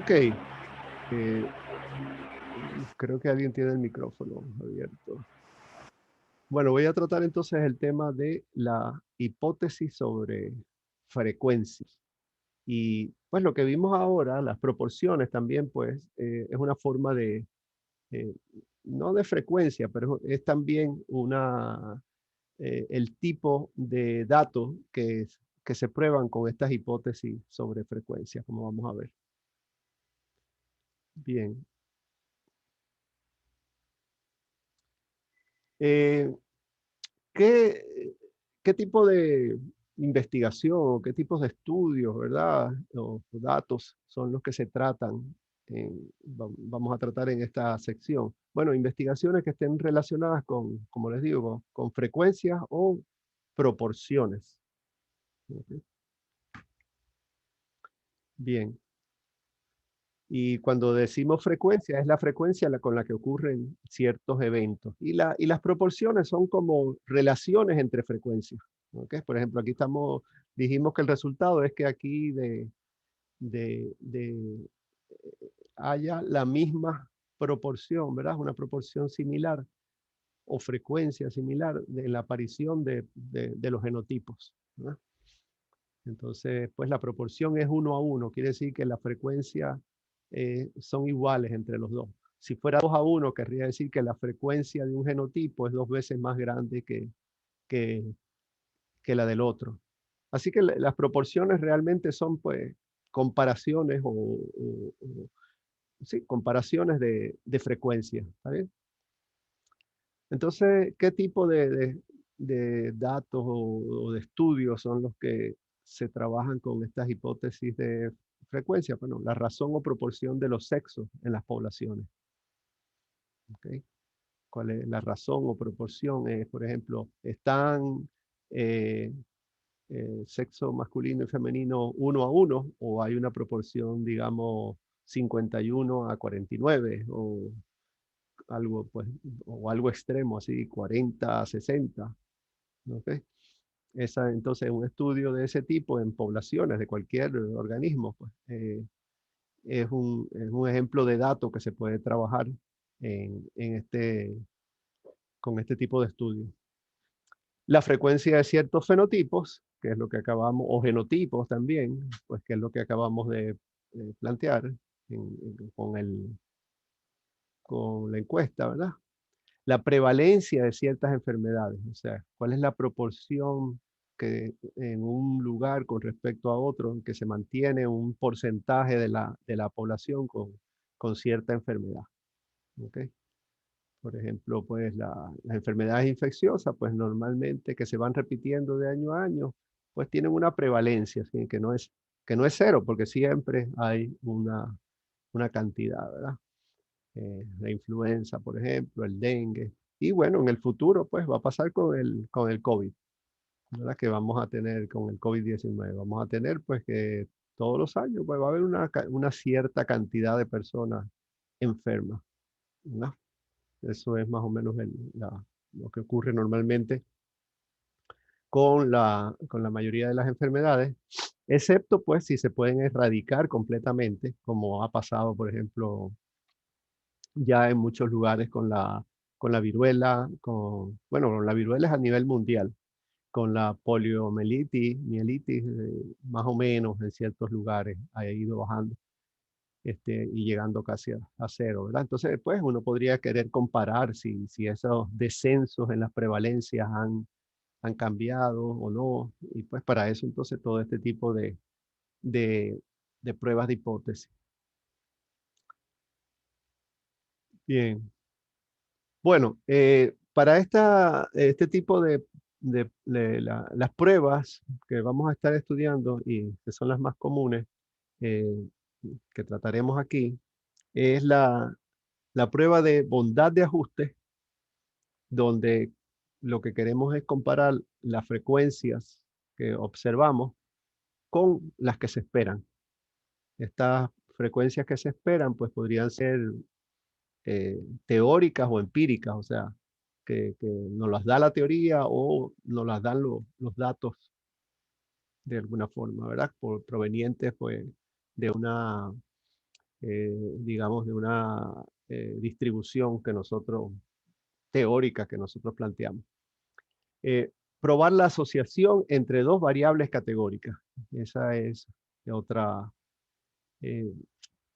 Ok, creo que alguien tiene el micrófono abierto. Bueno, voy a tratar entonces el tema de la hipótesis sobre frecuencias. Y pues lo que vimos ahora, las proporciones también, pues es una forma de, eh, no de frecuencia, pero es también el tipo de datos que se prueban con estas hipótesis sobre frecuencias, como vamos a ver. Bien. Eh, ¿Qué, qué tipo de investigación o qué tipos de estudios, verdad, o datos son los que se tratan, vamos a tratar en esta sección? Bueno, investigaciones que estén relacionadas con, como les digo, con frecuencias o proporciones. ¿Ok? Bien. Y cuando decimos frecuencia, es la frecuencia con la que ocurren ciertos eventos. Y las proporciones son como relaciones entre frecuencias. ¿Ok? Por ejemplo, aquí dijimos que el resultado es que aquí haya la misma proporción, ¿verdad? Una proporción similar o frecuencia similar de la aparición de los genotipos, ¿verdad? Entonces, pues la proporción es 1 a 1, quiere decir que la frecuencia son iguales entre los dos. Si fuera 2 a 1, querría decir que la frecuencia de un genotipo es 2 veces más grande que, que la del otro. Así que las proporciones realmente son pues comparaciones sí, comparaciones de frecuencia. ¿Está bien? Entonces, ¿qué tipo de datos o de estudios son los que se trabajan con estas hipótesis de frecuencia? Bueno, la razón o proporción de los sexos en las poblaciones. ¿Ok? ¿Cuál es la razón o proporción? Por ejemplo, ¿están eh, sexo masculino y femenino 1 a 1 o hay una proporción, digamos, 51 a 49 o algo, pues, o algo extremo, así 40 a 60? ¿Ok? Entonces, un estudio de ese tipo en poblaciones de cualquier organismo, pues, es un ejemplo de dato que se puede trabajar con este tipo de estudio. La frecuencia de ciertos fenotipos, que es lo que acabamos, o genotipos también, pues que es lo que acabamos de plantear con la encuesta, ¿verdad? La prevalencia de ciertas enfermedades, o sea, cuál es la proporción que en un lugar con respecto a otro, en que se mantiene un porcentaje de la población con cierta enfermedad. ¿Ok? Por ejemplo, pues las enfermedades infecciosas, pues normalmente que se van repitiendo de año a año, pues tienen una prevalencia, ¿sí? Que no es cero, porque siempre hay una cantidad, ¿verdad? La influenza, por ejemplo, el dengue. Y bueno, en el futuro, pues va a pasar con el COVID, ¿verdad? Que vamos a tener con el COVID-19. Vamos a tener, pues, que todos los años, pues, va a haber una cierta cantidad de personas enfermas, ¿verdad? Eso es más o menos lo que ocurre normalmente con la mayoría de las enfermedades, excepto, pues, si se pueden erradicar completamente, como ha pasado, por ejemplo, ya en muchos lugares con la viruela, bueno, la viruela es a nivel mundial, con la mielitis, más o menos en ciertos lugares ha ido bajando, y llegando casi a cero, ¿verdad? Entonces, pues uno podría querer comparar si esos descensos en las prevalencias han cambiado o no, y pues para eso entonces todo este tipo de, de pruebas de hipótesis. Bien. Bueno, para este tipo las pruebas que vamos a estar estudiando y que son las más comunes eh, que trataremos aquí, es la prueba de bondad de ajuste, donde lo que queremos es comparar las frecuencias que observamos con las que se esperan. Estas frecuencias que se esperan, pues podrían ser teóricas o empíricas, o sea, que nos las da la teoría o nos las dan los datos de alguna forma, ¿verdad? Provenientes, pues, de una, digamos, de una distribución que nosotros, teórica que nosotros planteamos. Eh, Probar la asociación entre dos variables categóricas. Esa es otra, eh,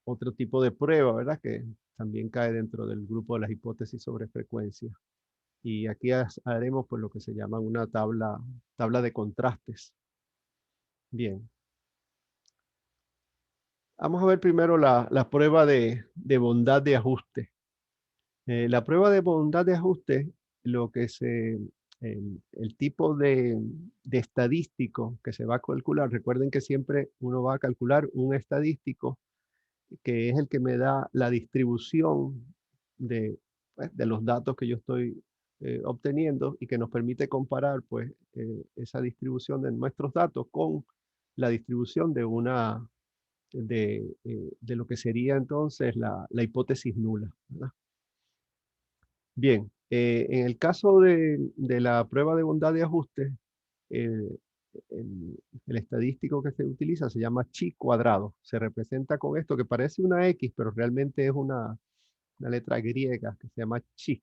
otro tipo de prueba, ¿verdad? Que también cae dentro del grupo de las hipótesis sobre frecuencia. Y aquí haremos pues, lo que se llama una tabla de contrastes. Bien. Vamos a ver primero la prueba de bondad de ajuste. La prueba de bondad de ajuste, lo que el tipo de estadístico que se va a calcular, recuerden que siempre uno va a calcular un estadístico que es el que me da la distribución de, pues, de los datos que yo estoy obteniendo y que nos permite comparar pues, esa distribución de nuestros datos con la distribución de lo que sería entonces la hipótesis nula, ¿verdad? Bien, en el caso de la prueba de bondad de ajuste, eh, el estadístico que se utiliza se llama chi cuadrado. Se representa con esto que parece una X, pero realmente es una letra griega que se llama chi.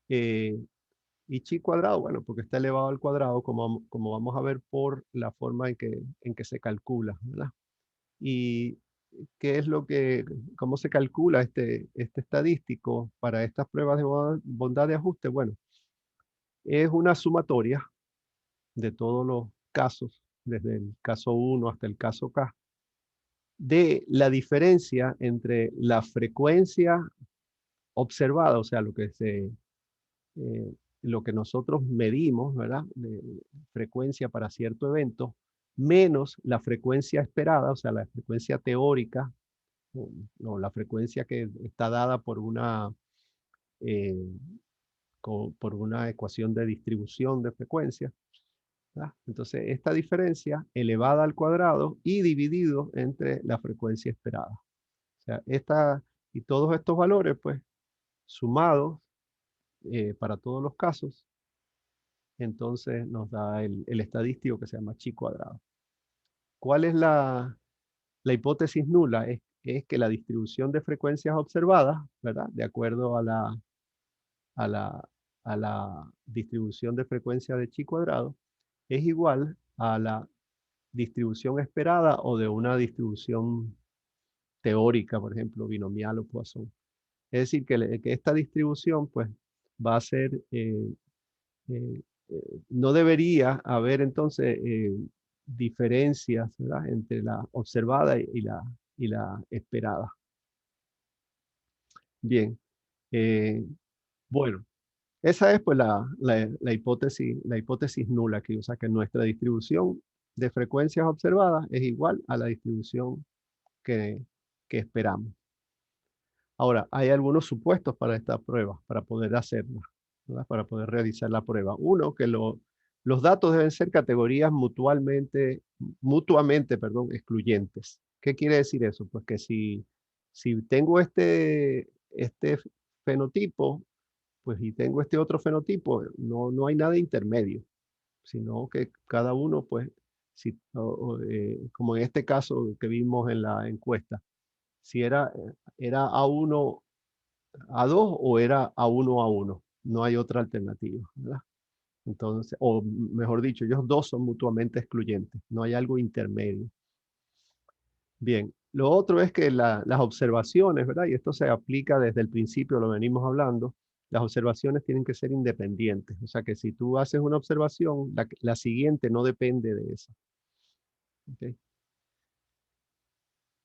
Y chi cuadrado, bueno, porque está elevado al cuadrado, como vamos a ver por la forma en que se calcula, ¿verdad? Y qué es cómo se calcula este estadístico para estas pruebas de bondad de ajuste. Bueno, es una sumatoria de todos los casos, desde el caso 1 hasta el caso K, de la diferencia entre la frecuencia observada, o sea, eh, lo que nosotros medimos, ¿verdad? De frecuencia para cierto evento, menos la frecuencia esperada, o sea, la frecuencia teórica, o la frecuencia que está dada eh, por una ecuación de distribución de frecuencia, ¿verdad? Entonces, esta diferencia elevada al cuadrado y dividido entre la frecuencia esperada. O sea, y todos estos valores, pues, sumados para todos los casos, entonces nos da el estadístico que se llama chi cuadrado. ¿Cuál es la hipótesis nula? Es que la distribución de frecuencias observadas, ¿verdad? De acuerdo a la, a la distribución de frecuencia de chi cuadrado, es igual a la distribución esperada o de una distribución teórica, por ejemplo, binomial o Poisson. Es decir, que esta distribución pues, va a ser, eh, no debería haber entonces diferencias, ¿verdad? Entre la observada y la esperada. Bien, eh, bueno, esa es pues la hipótesis nula que usa que nuestra distribución de frecuencias observadas es igual a la distribución que esperamos. Ahora, hay algunos supuestos para esta prueba, para poder hacerla, ¿verdad? Para poder realizar la prueba. Uno, que los datos deben ser categorías mutuamente, perdón, excluyentes. ¿Qué quiere decir eso? Pues que si tengo este fenotipo, pues y tengo este otro fenotipo, no hay nada intermedio, sino que cada uno, pues, como en este caso que vimos en la encuesta, si era A1 A2 o era A1 A1. No hay otra alternativa, ¿verdad? Entonces, o mejor dicho, ellos dos son mutuamente excluyentes. No hay algo intermedio. Bien, lo otro es que las observaciones, ¿verdad? Y esto se aplica desde el principio, lo venimos hablando. Las observaciones tienen que ser independientes. O sea que si tú haces una observación, la siguiente no depende de esa. ¿Okay?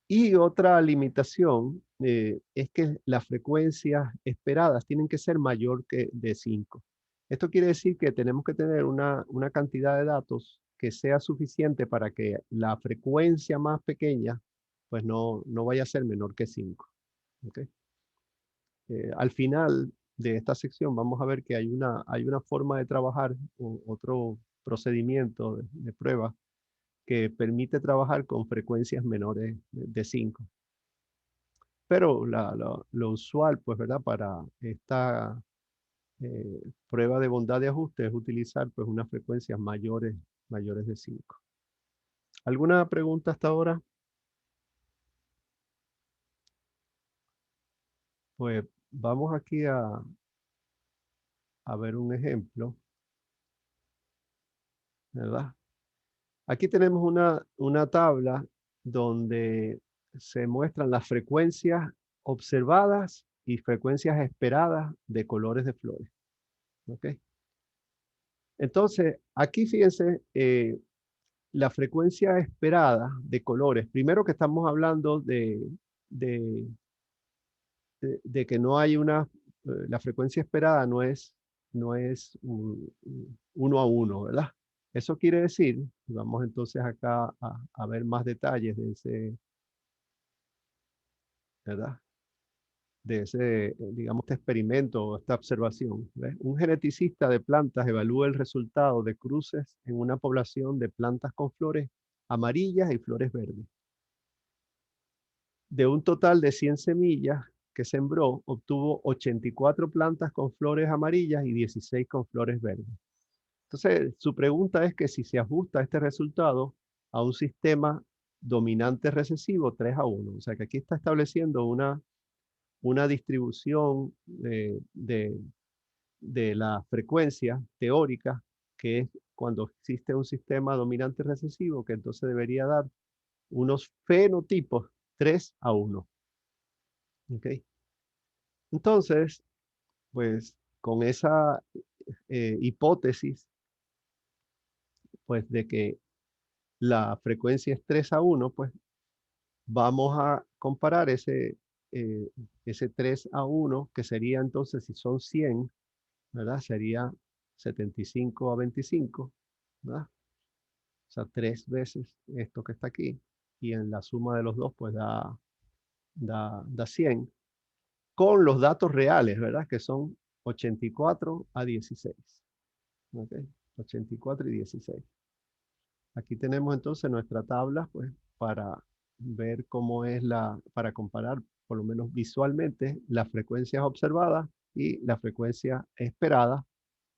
Y otra limitación es que las frecuencias esperadas tienen que ser mayor que de 5. Esto quiere decir que tenemos que tener una cantidad de datos que sea suficiente para que la frecuencia más pequeña pues no vaya a ser menor que 5. ¿Okay? Al final de esta sección vamos a ver que hay una forma de trabajar, otro procedimiento de prueba que permite trabajar con frecuencias menores de 5. Pero lo usual, pues, ¿verdad? Para esta prueba de bondad de ajuste es utilizar, pues, unas frecuencias mayores de 5. ¿Alguna pregunta hasta ahora? Pues vamos aquí a ver un ejemplo, ¿verdad? Aquí tenemos una tabla donde se muestran las frecuencias observadas y frecuencias esperadas de colores de flores. ¿Ok? Entonces, aquí fíjense, la frecuencia esperada de colores, primero que estamos hablando de, de que no hay una, la frecuencia esperada no es uno a uno, ¿verdad? Eso quiere decir, vamos entonces acá a ver más detalles de ese, ¿verdad? De ese, digamos, este experimento o esta observación. ¿Ves? Un geneticista de plantas evalúa el resultado de cruces en una población de plantas con flores amarillas y flores verdes. De un total de 100 semillas que sembró, obtuvo 84 plantas con flores amarillas y 16 con flores verdes. Entonces, su pregunta es que si se ajusta este resultado a un sistema dominante recesivo 3 a 1. O sea que aquí está estableciendo una distribución de la frecuencia teórica, que es cuando existe un sistema dominante recesivo, que entonces debería dar unos fenotipos 3 a 1. ¿Okay? Entonces, pues con esa hipótesis, pues de que la frecuencia es 3 a 1, pues vamos a comparar ese 3 a 1, que sería entonces, si son 100, ¿verdad? Sería 75 a 25, ¿verdad? O sea, 3 veces esto que está aquí. Y en la suma de los dos, pues da 100. Con los datos reales, ¿verdad? Que son 84 a 16. ¿Ok? 84 y 16. Aquí tenemos entonces nuestra tabla, pues, para ver cómo es para comparar, por lo menos visualmente, las frecuencias observadas y la frecuencia esperada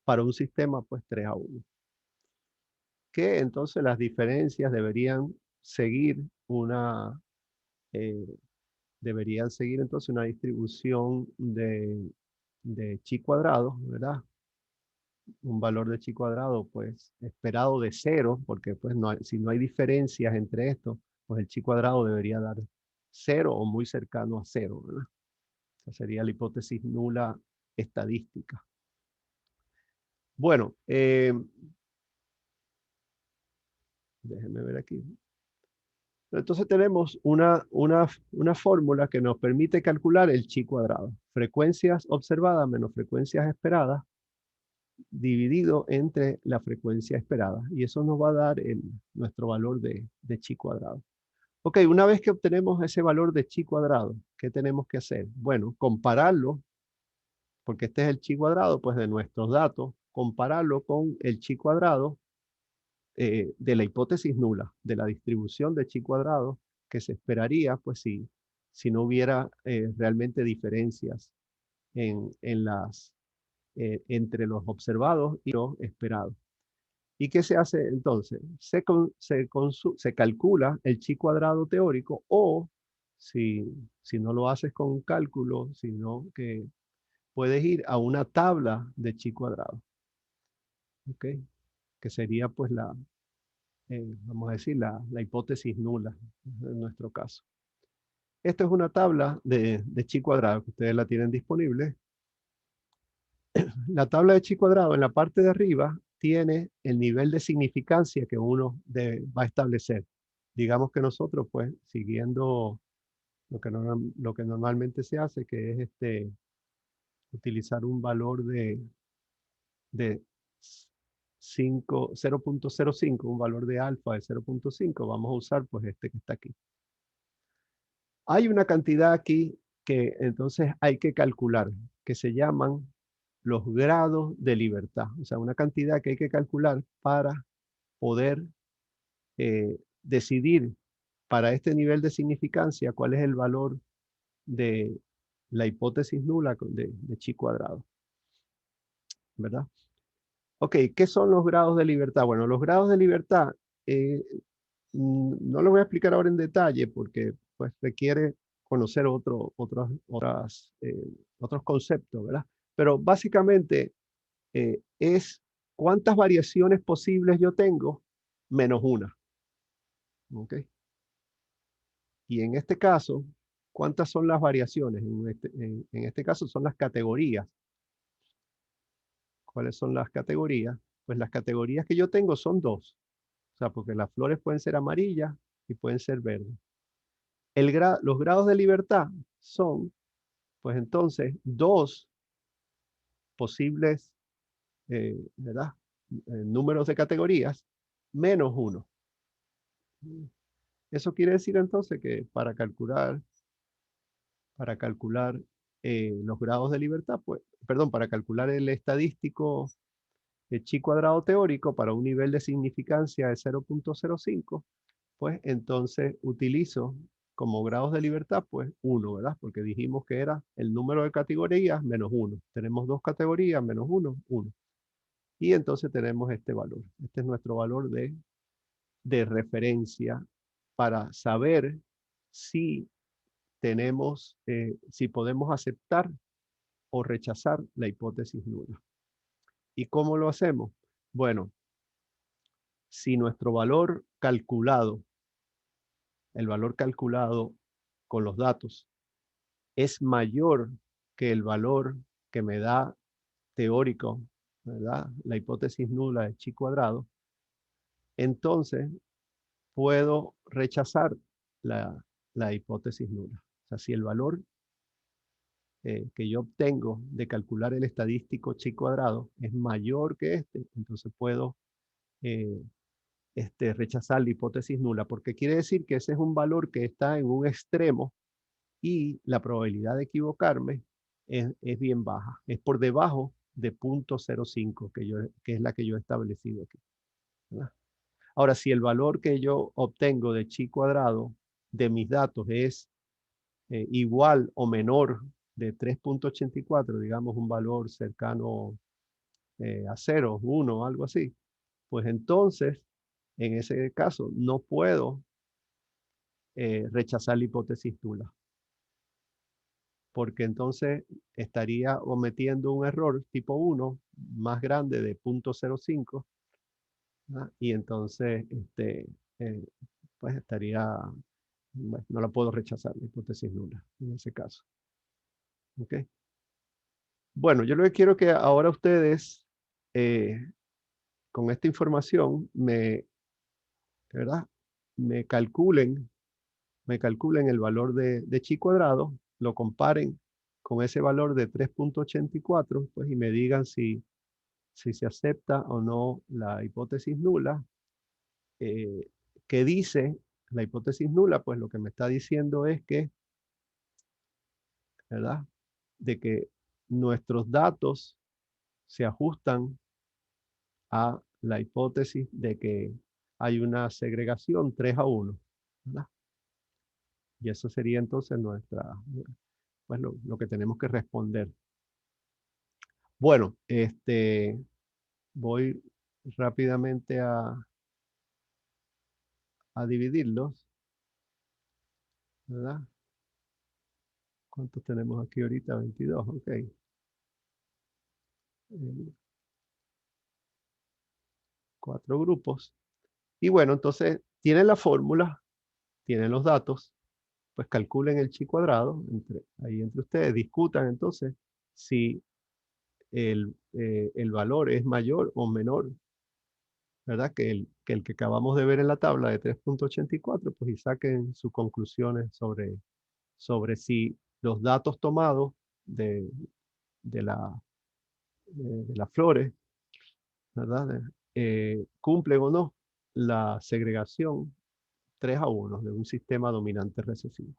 para un sistema, pues, 3 a 1. Que entonces las diferencias eh, deberían seguir entonces una distribución de chi cuadrado, ¿verdad? Un valor de chi cuadrado, pues esperado de cero, porque pues si no hay diferencias entre estos, pues el chi cuadrado debería dar cero o muy cercano a cero, ¿verdad? Esa sería la hipótesis nula estadística. Bueno, déjenme ver aquí. Entonces tenemos una fórmula que nos permite calcular el chi cuadrado. Frecuencias observadas menos frecuencias esperadas dividido entre la frecuencia esperada. Y eso nos va a dar nuestro valor de chi cuadrado. Ok, una vez que obtenemos ese valor de chi cuadrado, ¿qué tenemos que hacer? Bueno, compararlo, porque este es el chi cuadrado, pues de nuestros datos, compararlo con el chi cuadrado de la hipótesis nula, de la distribución de chi cuadrado que se esperaría, pues si no hubiera realmente diferencias entre los observados y los esperados. ¿Y qué se hace entonces? Se calcula el chi cuadrado teórico o si no lo haces con cálculo, sino que puedes ir a una tabla de chi cuadrado, ¿ok? Que sería pues vamos a decir, la hipótesis nula en nuestro caso. Esta es una tabla de chi cuadrado que ustedes la tienen disponible. La tabla de chi cuadrado en la parte de arriba tiene el nivel de significancia que uno va a establecer. Digamos que nosotros, pues, siguiendo lo que normalmente se hace, que es utilizar un valor de 0.05, un valor de alfa de 0.5, vamos a usar pues este que está aquí. Hay una cantidad aquí que entonces hay que calcular, que se llaman los grados de libertad. O sea, una cantidad que hay que calcular para poder decidir para este nivel de significancia cuál es el valor de la hipótesis nula de chi cuadrado. ¿Verdad? Ok, ¿qué son los grados de libertad? Bueno, los grados de libertad no los voy a explicar ahora en detalle porque pues requiere conocer otros conceptos, ¿verdad? Pero básicamente es cuántas variaciones posibles yo tengo menos una. ¿Ok? Y en este caso, ¿cuántas son las variaciones? En este caso son las categorías. ¿Cuáles son las categorías? Pues las categorías que yo tengo son dos. O sea, porque las flores pueden ser amarillas y pueden ser verdes. Los grados de libertad son, pues entonces, dos posibles, ¿verdad? Números de categorías menos uno. Eso quiere decir entonces que para calcular los grados de libertad, pues, perdón, para calcular el estadístico de chi cuadrado teórico para un nivel de significancia de 0.05, pues entonces utilizo como grados de libertad, pues 1, ¿verdad? Porque dijimos que era el número de categorías menos 1. Tenemos dos categorías, menos 1, 1. Y entonces tenemos este valor. Este es nuestro valor de referencia para saber si si podemos aceptar o rechazar la hipótesis nula. ¿Y cómo lo hacemos? Bueno, si nuestro valor calculado, el valor calculado con los datos, es mayor que el valor que me da teórico, ¿verdad? La hipótesis nula de chi cuadrado, entonces puedo rechazar la hipótesis nula. O sea, si el valor que yo obtengo de calcular el estadístico chi cuadrado es mayor que entonces puedo eh, rechazar la hipótesis nula, porque quiere decir que ese es un valor que está en un extremo y la probabilidad de equivocarme es bien baja. Es por debajo de 0.05, que es la que yo he establecido aquí, ¿verdad? Ahora, si el valor que yo obtengo de chi cuadrado de mis datos es igual o menor de 3.84, digamos un valor cercano a 0, 1, algo así, pues entonces, en ese caso, no puedo rechazar la hipótesis nula, porque entonces estaría cometiendo un error tipo 1 más grande de 0.05, ¿verdad? Y entonces eh, pues bueno, no la puedo rechazar, la hipótesis nula en ese caso. ¿Ok? Bueno, yo lo que quiero que ahora ustedes, eh, con esta información, ¿verdad? Me calculen, me calculen el valor de chi cuadrado, lo comparen con ese valor de 3.84, pues, y me digan si se acepta o no la hipótesis nula. Eh, ¿Qué dice la hipótesis nula? Pues lo que me está diciendo es que, ¿verdad? De que nuestros datos se ajustan a la hipótesis de que hay una segregación 3-1, ¿verdad? Y eso sería entonces pues lo que tenemos que responder. Bueno, voy rápidamente a dividirlos, ¿verdad? ¿Cuántos tenemos aquí ahorita? 22, ok. 4 grupos. Y bueno, entonces tienen la fórmula, tienen los datos, pues calculen el chi cuadrado, ahí entre ustedes, discutan entonces si el valor es mayor o menor, ¿verdad? Que el que acabamos de ver en la tabla de 3.84, pues y saquen sus conclusiones sobre si los datos tomados de, de, la, de las flores, ¿verdad? Cumplen o no la segregación 3-1 de un sistema dominante recesivo.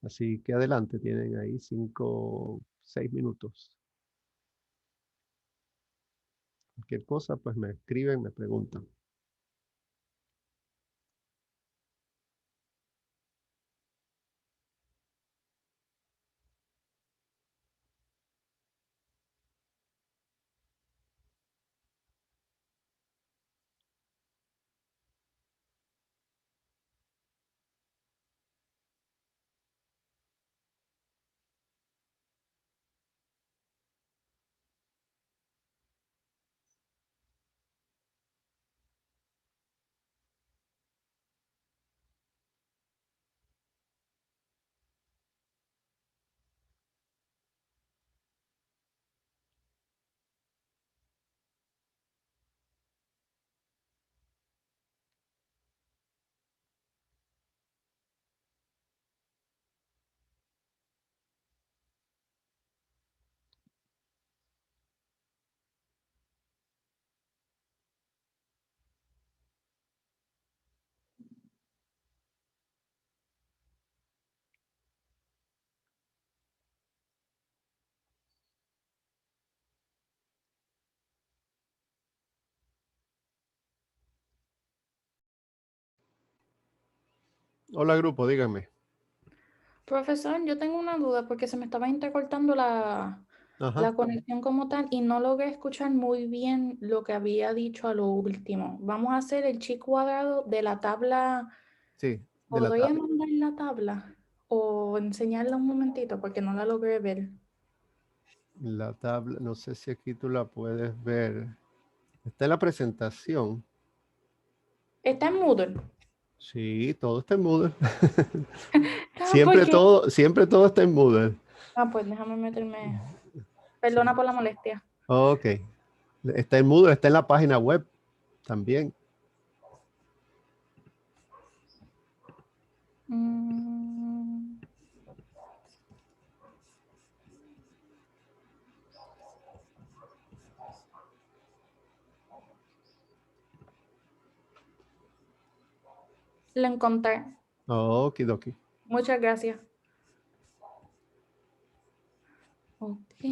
Así que adelante, tienen ahí 6 minutos. Cualquier cosa, pues me escriben, me preguntan. Hola grupo, díganme. Profesor, yo tengo una duda porque se me estaba intercortando la Ajá, conexión como tal y no logré escuchar muy bien lo que había dicho a lo último. Vamos a hacer el chi cuadrado de la tabla. sí, de la, ¿Podría mandar la tabla o enseñarla un momentito porque no la logré ver? la tabla, no sé si aquí tú la puedes ver. Está en la presentación. Está en Moodle. Sí, todo está en Moodle. Ah, ¿por qué? Siempre todo está en Moodle. Ah, pues déjame meterme. Sí. Perdona por la molestia. Ok. Está en Moodle, está en la página web también. Mm, la encontré. Okidoki. Muchas gracias. Ok.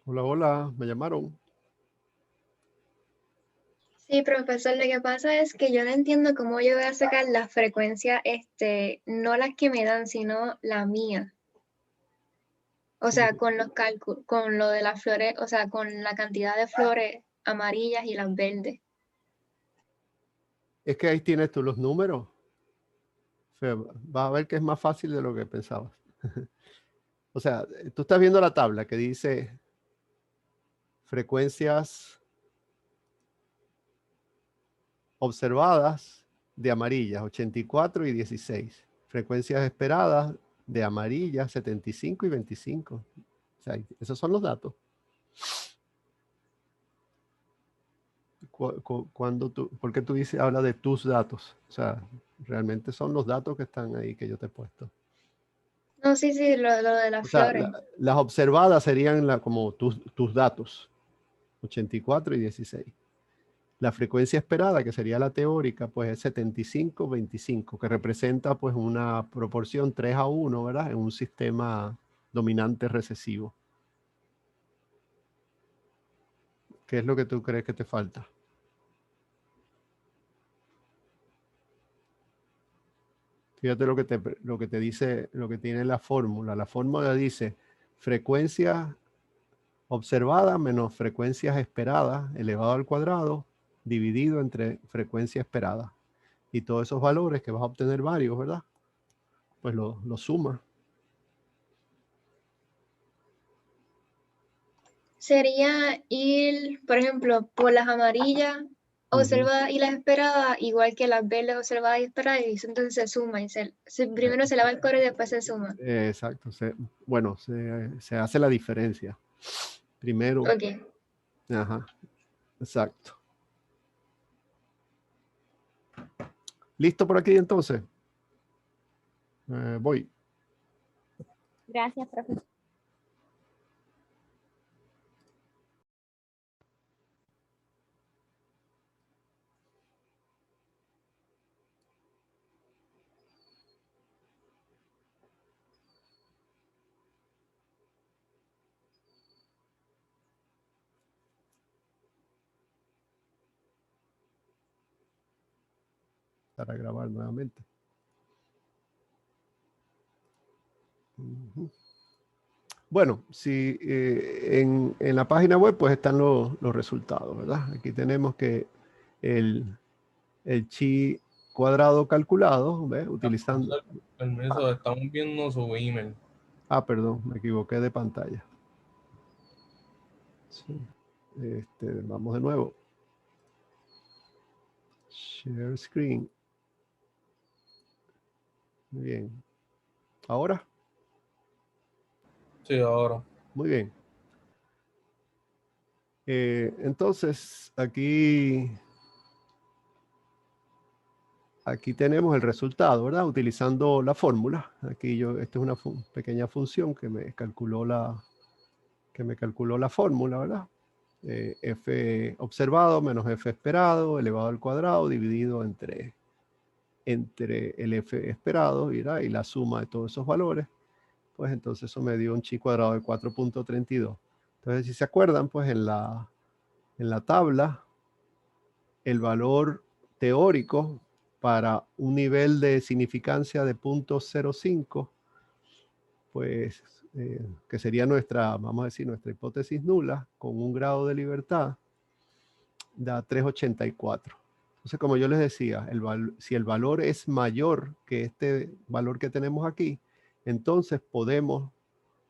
Hola, hola, me llamaron. Sí, profesor, lo que pasa es que yo no entiendo cómo yo voy a sacar la frecuencia, no las que me dan, sino la mía. O sea, con los cálculos, con lo de las flores, o sea, con la cantidad de flores amarillas y las verdes. Es que ahí tienes tú los números. O sea, vas a ver que es más fácil de lo que pensabas. O sea, tú estás viendo la tabla que dice frecuencias observadas de amarillas, 84 y 16. Frecuencias esperadas de amarillas, 75 y 25. O sea, esos son los datos. ¿Por qué tú dices, habla de tus datos? O sea, realmente son los datos que están ahí que yo te he puesto. No, sí, sí, lo de las O sea, flores. las observadas serían como tus datos, 84 y 16. La frecuencia esperada, que sería la teórica, pues es 75-25, que representa pues una proporción 3-1, ¿verdad? En un sistema dominante recesivo. ¿Qué es lo que tú crees que te falta? Fíjate lo que te dice, lo que tiene la fórmula. La fórmula dice frecuencias observadas menos frecuencias esperadas elevado al cuadrado dividido entre frecuencia esperada. Y todos esos valores que vas a obtener varios, ¿verdad? Pues lo sumas. Sería ir, por ejemplo, por las amarillas observadas y las esperadas, igual que las verdes observadas y esperadas, y eso entonces se suma. Y primero se lava el core y después se suma. Exacto. Bueno, se hace la diferencia. Primero. Ok. Ajá. Exacto. ¿Listo por aquí entonces? Voy. Gracias, profesor. Para grabar nuevamente. Bueno, si en la página web pues están los resultados, ¿verdad? Aquí tenemos que el chi cuadrado calculado, ¿ves? Utilizando... Permiso, estamos viendo su email. Perdón, me equivoqué de pantalla. Sí. Vamos de nuevo. Share screen. Muy bien. ¿Ahora? Sí, ahora. Muy bien. Entonces, aquí tenemos el resultado, ¿verdad? Utilizando la fórmula. Aquí esta es una pequeña función que me calculó la fórmula, ¿verdad? F observado menos F esperado elevado al cuadrado dividido entre el F esperado, ¿verdad? Y la suma de todos esos valores, pues entonces eso me dio un chi cuadrado de 4.32. Entonces, si se acuerdan, pues en la tabla, el valor teórico para un nivel de significancia de 0.05, pues que sería vamos a decir, nuestra hipótesis nula, con un grado de libertad, da 3.84. Entonces, como yo les decía, si el valor es mayor que este valor que tenemos aquí, entonces podemos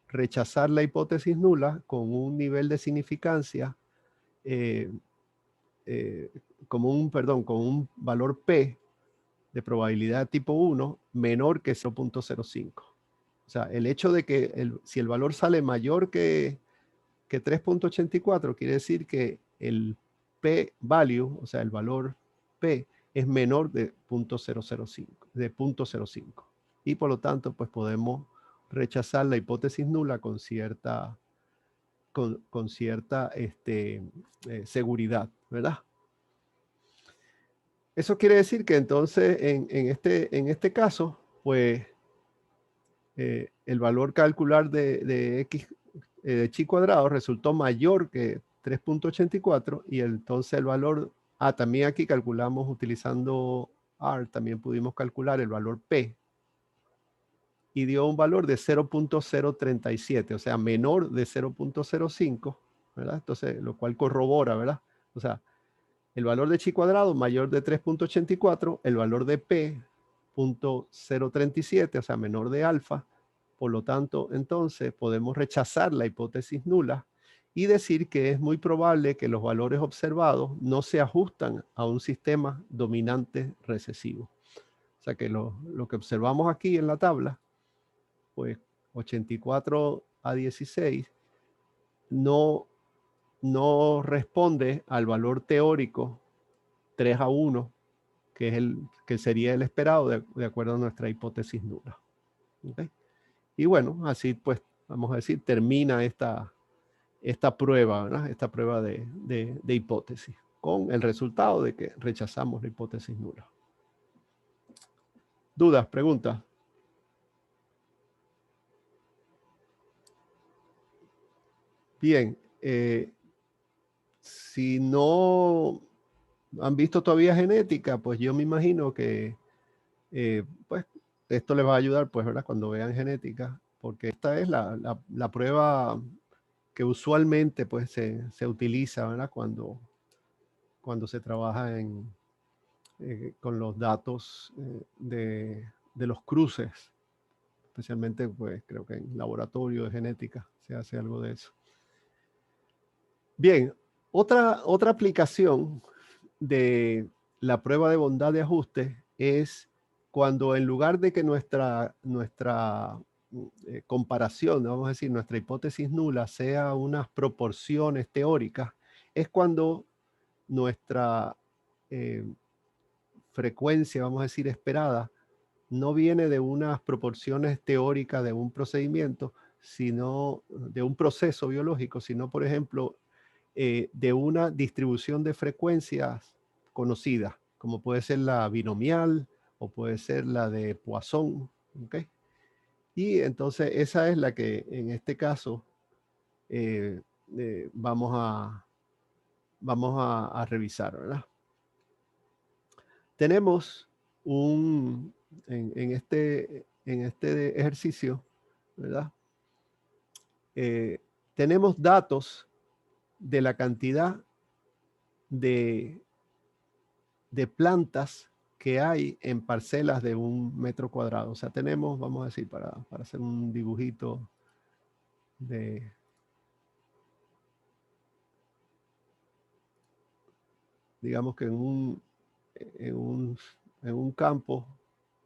rechazar la hipótesis nula con un nivel de significancia con un valor P de probabilidad tipo 1 menor que 0.05. O sea, el hecho de que si el valor sale mayor que 3.84, quiere decir que el P value, o sea, el valor P, es menor de 0.05. Y por lo tanto, pues podemos rechazar la hipótesis nula con cierta seguridad, ¿verdad? Eso quiere decir que entonces en este caso, pues el valor calcular de x de chi cuadrado resultó mayor que 3.84 y entonces el valor También aquí calculamos utilizando R, también pudimos calcular el valor P y dio un valor de 0.037, o sea, menor de 0.05, ¿verdad? Entonces, lo cual corrobora, ¿verdad? O sea, el valor de chi cuadrado mayor de 3.84, el valor de P 0.037, o sea, menor de alfa. Por lo tanto, entonces podemos rechazar la hipótesis nula y decir que es muy probable que los valores observados no se ajustan a un sistema dominante recesivo. O sea que lo que observamos aquí en la tabla, pues 84 a 16, no responde al valor teórico 3 a 1, que es que sería el esperado de acuerdo a nuestra hipótesis nula. ¿Okay? Y bueno, así pues, vamos a decir, termina esta prueba, ¿verdad? Esta prueba de hipótesis, con el resultado de que rechazamos la hipótesis nula. ¿Dudas? ¿Preguntas? Bien, si no han visto todavía genética, pues yo me imagino que pues esto les va a ayudar, pues, ¿verdad? Cuando vean genética, porque esta es la prueba que usualmente pues se utiliza, ¿verdad? Cuando se trabaja con los datos de los cruces, especialmente pues creo que en laboratorio de genética se hace algo de eso. Bien, otra aplicación de la prueba de bondad de ajuste es cuando en lugar de que nuestra comparación, vamos a decir, nuestra hipótesis nula sea unas proporciones teóricas, es cuando nuestra frecuencia, vamos a decir, esperada, no viene de unas proporciones teóricas de un procedimiento, sino de un proceso biológico, sino, por ejemplo, de una distribución de frecuencias conocida, como puede ser la binomial o puede ser la de Poisson. ¿Okay? Y entonces esa es la que en este caso vamos a revisar, ¿verdad? Tenemos en este ejercicio, ¿verdad? Tenemos datos de la cantidad de plantas que hay en parcelas de 1 metro cuadrado. O sea, tenemos, vamos a decir, para hacer un dibujito digamos que en un campo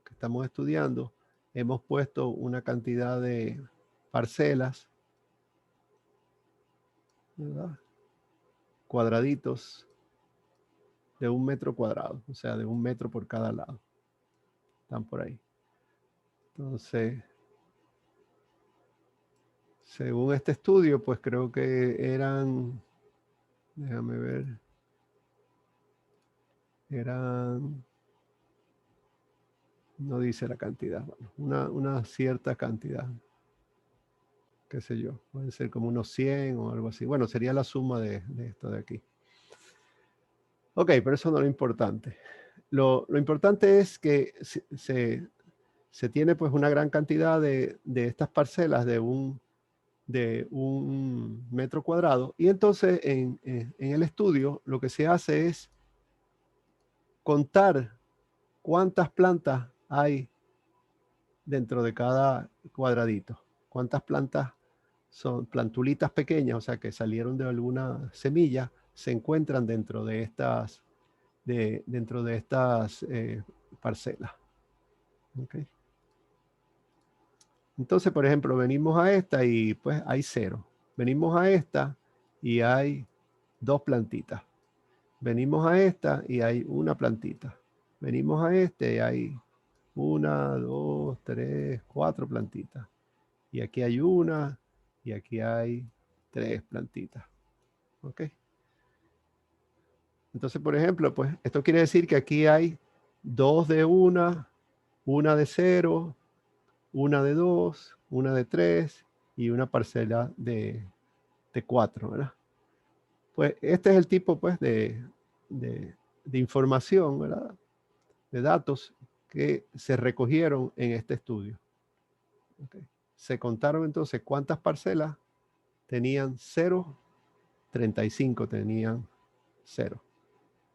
que estamos estudiando, hemos puesto una cantidad de parcelas, ¿verdad? Cuadraditos de 1 metro cuadrado, o sea, de 1 metro por cada lado. Están por ahí. Entonces, según este estudio, pues creo que eran, déjame ver, no dice la cantidad, bueno, una cierta cantidad, qué sé yo, pueden ser como unos 100 o algo así. Bueno, sería la suma de esto de aquí. Ok, pero eso no es lo importante. Lo importante es que se tiene pues una gran cantidad de estas parcelas de un metro cuadrado, y entonces en el estudio lo que se hace es contar cuántas plantas hay dentro de cada cuadradito, cuántas plantas son plantulitas pequeñas, o sea que salieron de alguna semilla, se encuentran dentro de estas parcelas. ¿Okay? Entonces, por ejemplo, venimos a esta y pues hay 0. Venimos a esta y hay 2 plantitas. Venimos a esta y hay 1 plantita. Venimos a este y hay 1, 2, 3, 4 plantitas. Y aquí hay 1 y aquí hay 3 plantitas. ¿Ok? Entonces, por ejemplo, pues esto quiere decir que aquí hay 2 de 1, 1 de 0, 1 de 2, 1 de 3 y una parcela de 4, ¿verdad? Pues este es el tipo pues de de información, ¿verdad? De datos que se recogieron en este estudio. Okay. Se contaron entonces cuántas parcelas tenían 0, 35 tenían 0.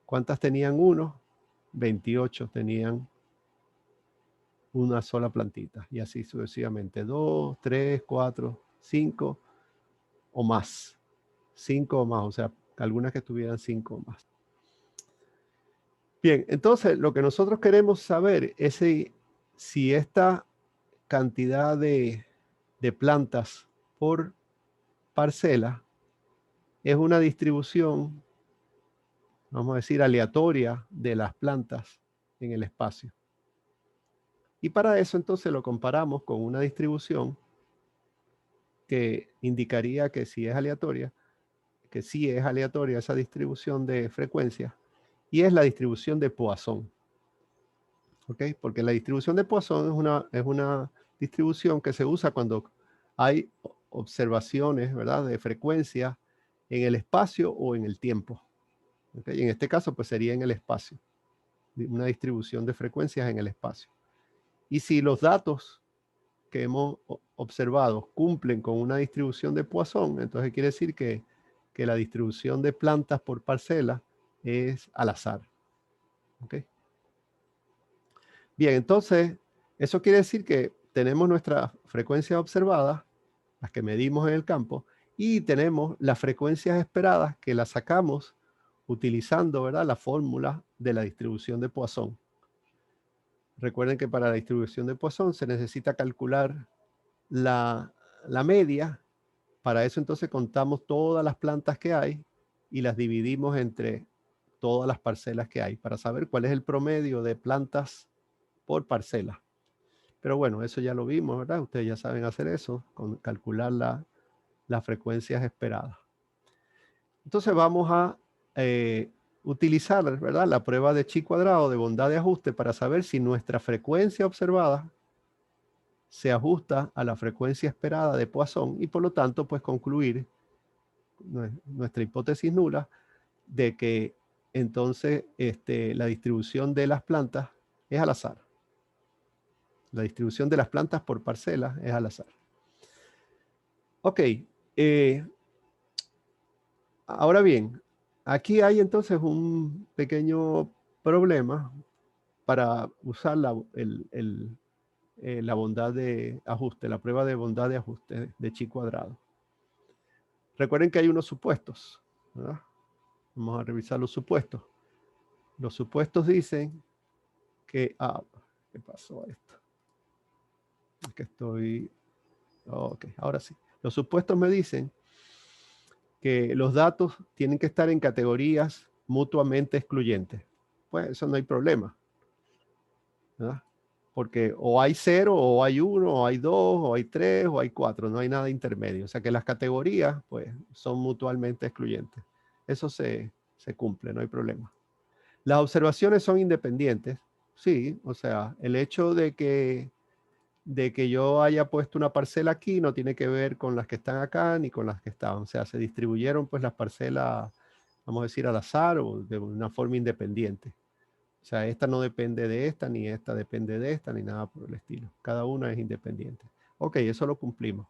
¿Cuántas tenían 1? 28 tenían una sola plantita. Y así sucesivamente. 2, 3, 4, 5 o más. 5 o más, o sea, algunas que tuvieran 5 o más. Bien, entonces lo que nosotros queremos saber es si esta cantidad de plantas por parcela es una distribución, vamos a decir, aleatoria de las plantas en el espacio. Y para eso entonces lo comparamos con una distribución que indicaría que si es aleatoria, que sí es aleatoria esa distribución de frecuencia, y es la distribución de Poisson. ¿Ok? Porque la distribución de Poisson es una distribución que se usa cuando hay observaciones, ¿verdad?, de frecuencia en el espacio o en el tiempo. ¿Ok? Y en este caso, pues sería en el espacio. Una distribución de frecuencias en el espacio. Y si los datos que hemos observado cumplen con una distribución de Poisson, entonces quiere decir que la distribución de plantas por parcela es al azar. ¿Ok? Bien, entonces, eso quiere decir que tenemos nuestras frecuencias observadas, las que medimos en el campo, y tenemos las frecuencias esperadas que las sacamos utilizando, ¿verdad?, la fórmula de la distribución de Poisson. Recuerden que para la distribución de Poisson se necesita calcular la media. Para eso entonces contamos todas las plantas que hay y las dividimos entre todas las parcelas que hay para saber cuál es el promedio de plantas por parcela. Pero bueno, eso ya lo vimos, ¿verdad? Ustedes ya saben hacer eso, con calcular las frecuencias esperadas. Entonces vamos a utilizar, ¿verdad?, la prueba de chi cuadrado de bondad de ajuste para saber si nuestra frecuencia observada se ajusta a la frecuencia esperada de Poisson y por lo tanto, pues concluir nuestra hipótesis nula de que entonces la distribución de las plantas es al azar. La distribución de las plantas por parcelas es al azar. Ok. Ahora bien, aquí hay entonces un pequeño problema para usar la bondad de ajuste, la prueba de bondad de ajuste de chi cuadrado. Recuerden que hay unos supuestos, ¿verdad? Vamos a revisar los supuestos. Los supuestos dicen que... ¿qué pasó a esto? Es que estoy... Ok, ahora sí. Los supuestos me dicen que los datos tienen que estar en categorías mutuamente excluyentes. Pues eso no hay problema, ¿verdad? Porque o hay 0, o hay 1, o hay 2, o hay 3, o hay 4. No hay nada intermedio. O sea que las categorías pues, son mutuamente excluyentes. Eso se cumple, no hay problema. Las observaciones son independientes. Sí, o sea, el hecho de que yo haya puesto una parcela aquí no tiene que ver con las que están acá ni con las que estaban. O sea, se distribuyeron pues las parcelas, vamos a decir, al azar o de una forma independiente. O sea, esta no depende de esta, ni esta depende de esta, ni nada por el estilo. Cada una es independiente. Ok, eso lo cumplimos.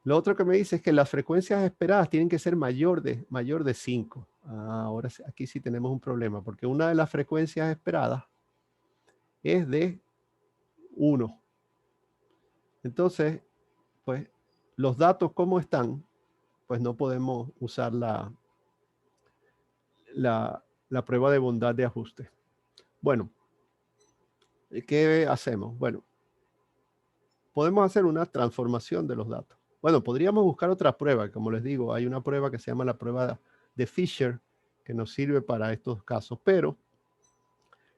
Lo otro que me dice es que las frecuencias esperadas tienen que ser mayor de 5. Ahora aquí sí tenemos un problema, porque una de las frecuencias esperadas es de 1. Entonces, pues, los datos como están, pues no podemos usar la prueba de bondad de ajuste. Bueno, ¿qué hacemos? Bueno, podemos hacer una transformación de los datos. Bueno, podríamos buscar otra prueba. Como les digo, hay una prueba que se llama la prueba de Fisher, que nos sirve para estos casos, pero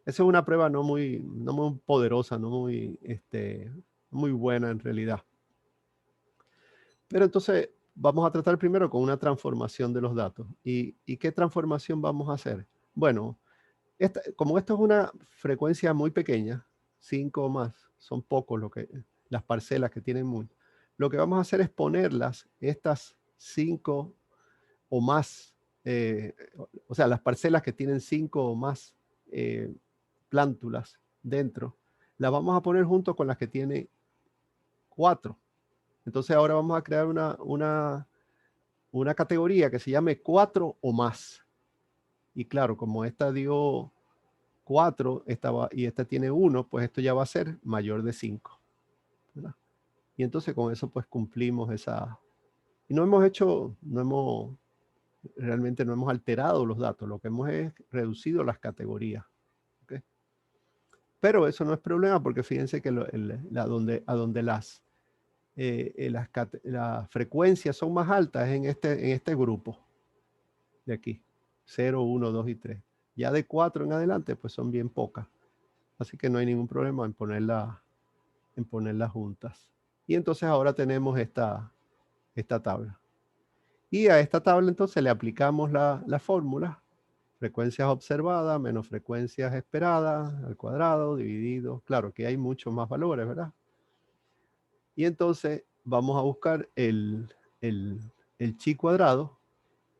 esa es una prueba no muy poderosa, no muy buena en realidad. Pero entonces vamos a tratar primero con una transformación de los datos. ¿Y qué transformación vamos a hacer? Bueno, como esto es una frecuencia muy pequeña, 5 o más, son pocos las parcelas que tienen mucho. Lo que vamos a hacer es ponerlas, estas 5 o más o sea, las parcelas que tienen 5 o más plántulas dentro, las vamos a poner junto con las que tiene 4. Entonces ahora vamos a crear una categoría que se llame 4 o más. Y claro, como esta dio 4 y esta tiene 1, pues esto ya va a ser mayor de 5. ¿Verdad? Y entonces con eso pues cumplimos esa... Y realmente no hemos alterado los datos, lo que hemos es reducido las categorías. ¿Okay? Pero eso no es problema porque fíjense que a donde las frecuencias son más altas en este grupo de aquí, 0, 1, 2 y 3. Ya de 4 en adelante pues son bien pocas, así que no hay ningún problema en ponerlas juntas. Y entonces ahora tenemos esta tabla. Y a esta tabla entonces le aplicamos la fórmula, frecuencias observadas menos frecuencias esperadas al cuadrado dividido. Claro que hay muchos más valores, ¿verdad? Y entonces vamos a buscar el chi cuadrado.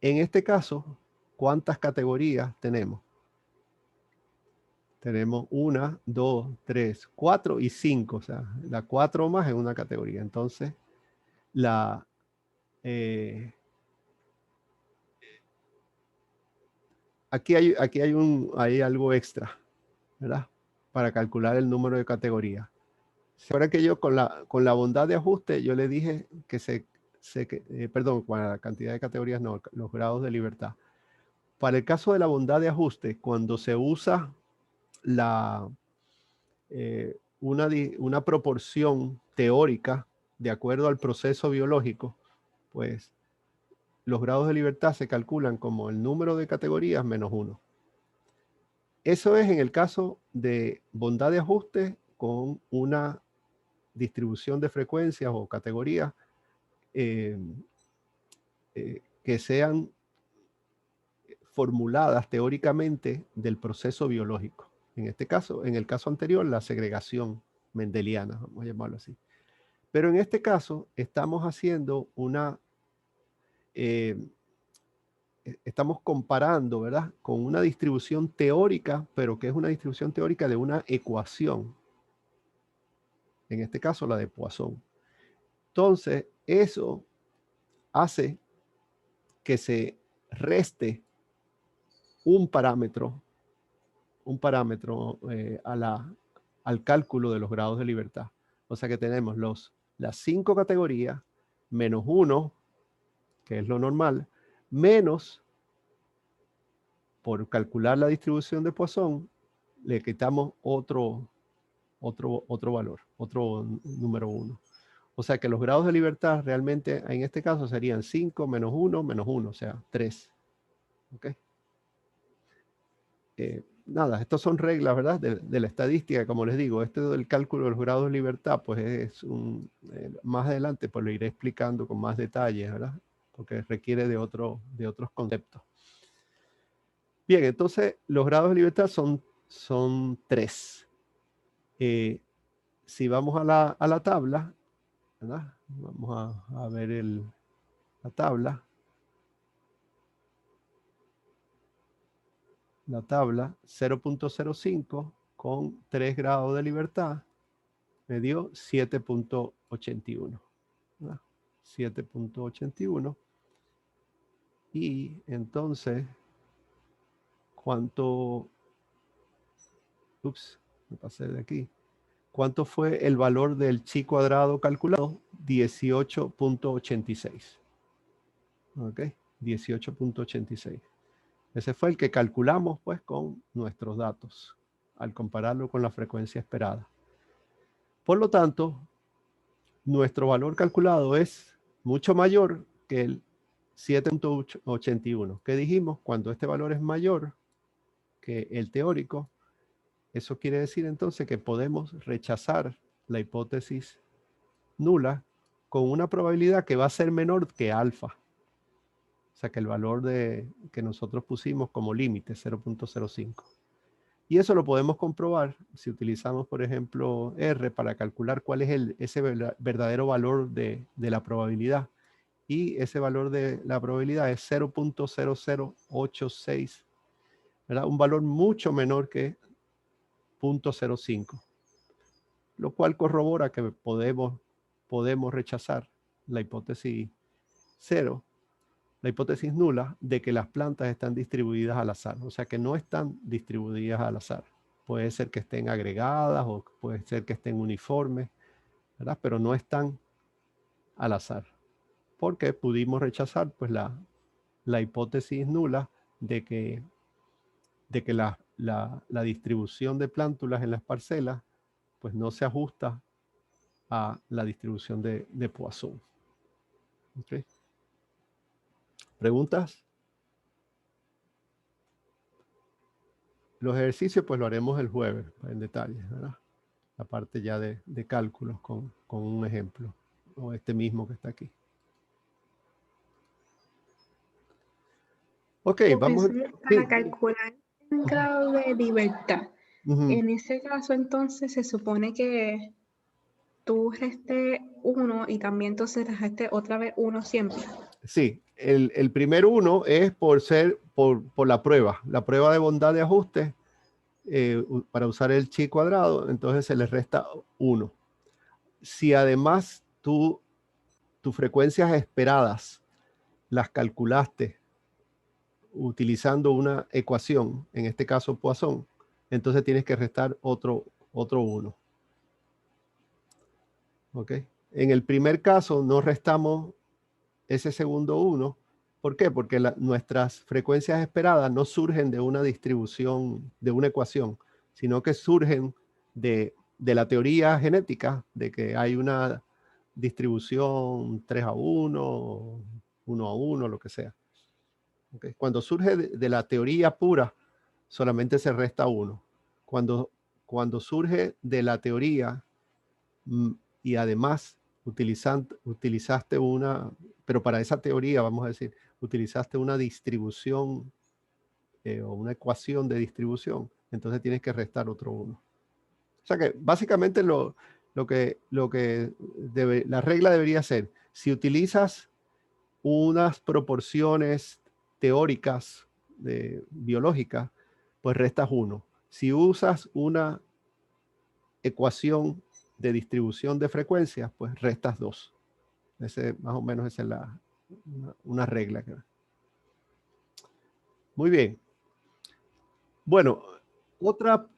En este caso, ¿cuántas categorías tenemos? Tenemos 1, 2, 3, 4 y 5. O sea, la 4 o más es una categoría. Entonces, aquí hay algo extra, ¿verdad? Para calcular el número de categorías. Ahora que yo con la bondad de ajuste, yo le dije que perdón, con la cantidad de categorías, no, los grados de libertad. Para el caso de la bondad de ajuste, cuando se usa una proporción teórica de acuerdo al proceso biológico, pues los grados de libertad se calculan como el número de categorías menos 1. Eso es en el caso de bondad de ajuste con una distribución de frecuencias o categorías que sean formuladas teóricamente del proceso biológico. En este caso, en el caso anterior, la segregación mendeliana, vamos a llamarlo así. Pero en este caso, estamos haciendo estamos comparando, ¿verdad?, con una distribución teórica, pero que es una distribución teórica de una ecuación. En este caso, la de Poisson. Entonces, eso hace que se reste un parámetro al cálculo de los grados de libertad. O sea que tenemos las 5 categorías menos 1, que es lo normal, menos, por calcular la distribución de Poisson, le quitamos otro valor, otro número 1. O sea que los grados de libertad realmente en este caso serían 5 menos 1 menos 1, o sea, 3. ¿Ok? Nada, estas son reglas, ¿verdad? De la estadística, como les digo, del cálculo de los grados de libertad, pues es más adelante pues lo iré explicando con más detalles, ¿verdad? Porque requiere de otros conceptos. Bien, entonces los grados de libertad son 3. Si vamos a la tabla, ¿verdad? Vamos a ver la tabla. La tabla 0.05 con 3 grados de libertad me dio 7.81. 7.81. Y entonces, ¿cuánto? Ups, me pasé de aquí. ¿Cuánto fue el valor del chi cuadrado calculado? 18.86. ¿Ok? 18.86. Ese fue el que calculamos pues con nuestros datos al compararlo con la frecuencia esperada. Por lo tanto, nuestro valor calculado es mucho mayor que el 7.81. ¿Qué dijimos? Cuando este valor es mayor que el teórico, eso quiere decir entonces que podemos rechazar la hipótesis nula con una probabilidad que va a ser menor que alfa. O sea que el valor que nosotros pusimos como límite, 0.05. Y eso lo podemos comprobar si utilizamos, por ejemplo, R para calcular cuál es ese verdadero valor de la probabilidad. y ese valor de la probabilidad es 0.0086, ¿verdad? Un valor mucho menor que 0.05, lo cual corrobora que podemos rechazar la hipótesis 0, la hipótesis nula de que las plantas están distribuidas al azar, o sea que no están distribuidas al azar. Puede ser que estén agregadas o puede ser que estén uniformes, ¿verdad? Pero no están al azar, porque pudimos rechazar pues la hipótesis nula de que la distribución de plántulas en las parcelas pues no se ajusta a la distribución de Poisson. ¿Okay? ¿Preguntas? Los ejercicios pues lo haremos el jueves en detalle, ¿verdad? La parte ya de cálculos con un ejemplo, o este mismo que está aquí. Ok, vamos. Para calcular el grado de libertad. Uh-huh. En ese caso, entonces, se supone que tú restes 1 y también entonces restes otra vez 1 siempre. Sí, el primer 1 es por la prueba de bondad de ajuste. Para usar el chi cuadrado, entonces se le resta 1. Si además tus frecuencias esperadas las calculaste utilizando una ecuación, en este caso Poisson, entonces tienes que restar otro 1. ¿Ok? En el primer caso no restamos ese segundo 1. ¿Por qué? Porque nuestras frecuencias esperadas no surgen de una distribución, de una ecuación, sino que surgen de la teoría genética, de que hay una distribución 3-1, 1-1, lo que sea. ¿Okay? Cuando surge de la teoría pura, solamente se resta 1. Cuando surge de la teoría y además utilizaste pero para esa teoría, vamos a decir, utilizaste una distribución o una ecuación de distribución, entonces tienes que restar otro 1. O sea que básicamente la regla debería ser, si utilizas unas proporciones teóricas biológicas, pues restas 1. Si usas una ecuación de distribución de frecuencias, pues restas 2. Más o menos esa es una regla. Muy bien. Bueno, otra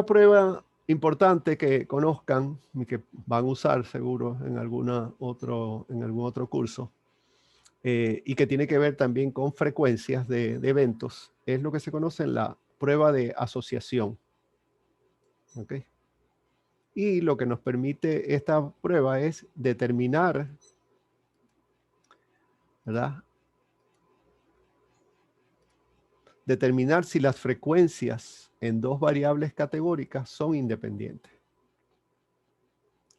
prueba importante que conozcan y que van a usar seguro en algún otro curso y que tiene que ver también con frecuencias de eventos es lo que se conoce en la prueba de asociación. ¿Ok? Y lo que nos permite esta prueba es determinar, ¿verdad? Determinar si las frecuencias en dos variables categóricas son independientes.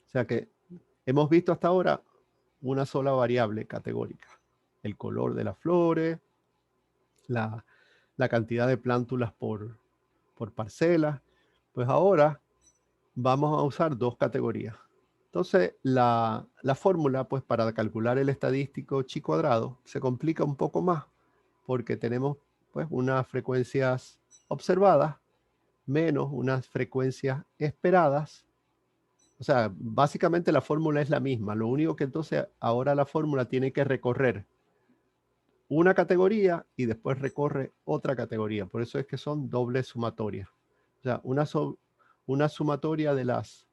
O sea que hemos visto hasta ahora una sola variable categórica. El color de las flores, la cantidad de plántulas por parcela. Pues ahora vamos a usar dos categorías. Entonces, la fórmula, pues para calcular el estadístico chi cuadrado, se complica un poco más porque tenemos pues unas frecuencias observadas menos unas frecuencias esperadas. O sea, básicamente la fórmula es la misma. Lo único que entonces ahora la fórmula tiene que recorrer una categoría y después recorre otra categoría. Por eso es que son dobles sumatorias. O sea, una sumatoria de las,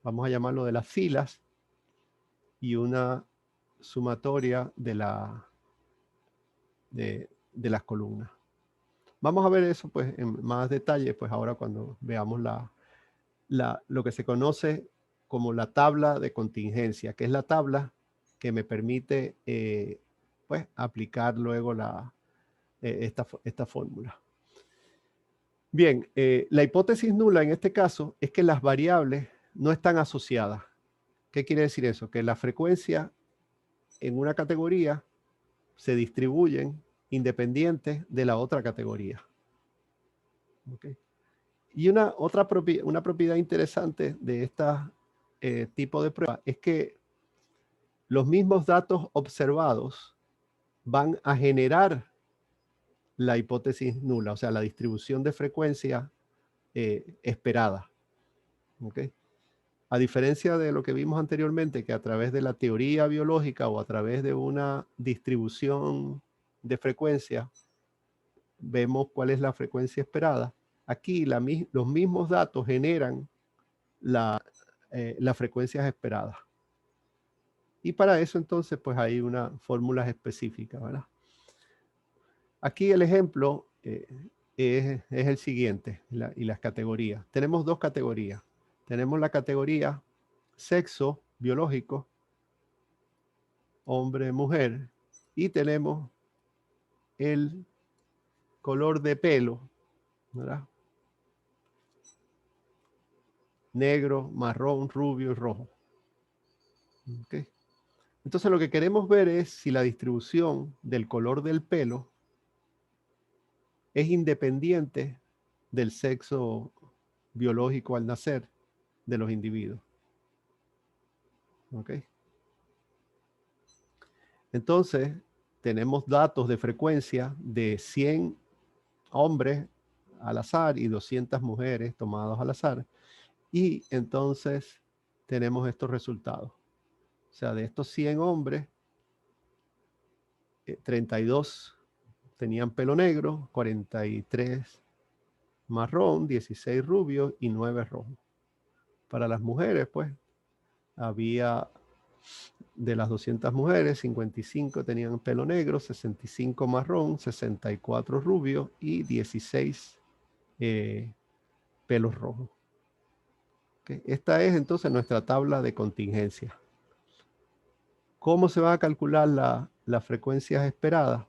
vamos a llamarlo de las filas, y una sumatoria de las columnas. Vamos a ver eso pues en más detalle pues ahora cuando veamos lo que se conoce como la tabla de contingencia, que es la tabla que me permite pues aplicar luego esta fórmula. Bien, la hipótesis nula en este caso es que las variables no están asociadas. ¿Qué quiere decir eso? Que la frecuencia en una categoría se distribuyen independientes de la otra categoría. ¿Okay? Y una propiedad interesante de este tipo de prueba es que los mismos datos observados van a generar la hipótesis nula, o sea, la distribución de frecuencia esperada. ¿Okay? A diferencia de lo que vimos anteriormente, que a través de la teoría biológica o a través de una distribución de frecuencia, vemos cuál es la frecuencia esperada. Aquí los mismos datos generan las frecuencias esperadas. Y para eso entonces pues hay unas fórmulas específicas, ¿verdad? Aquí el ejemplo es el siguiente, y las categorías. Tenemos dos categorías. Tenemos la categoría sexo biológico, hombre, mujer, y tenemos el color de pelo, ¿verdad? Negro, marrón, rubio y rojo. ¿Okay? Entonces lo que queremos ver es si la distribución del color del pelo es independiente del sexo biológico al nacer de los individuos. ¿Ok? Entonces, tenemos datos de frecuencia de 100 hombres al azar y 200 mujeres tomados al azar. Y entonces tenemos estos resultados. O sea, de estos 100 hombres, 32 tenían pelo negro, 43 marrón, 16 rubio y 9 rojo. Para las mujeres, pues, había de las 200 mujeres, 55 tenían pelo negro, 65 marrón, 64 rubio y 16 pelos rojos. ¿Okay? Esta es entonces nuestra tabla de contingencia. ¿Cómo se va a calcular las frecuencias esperadas?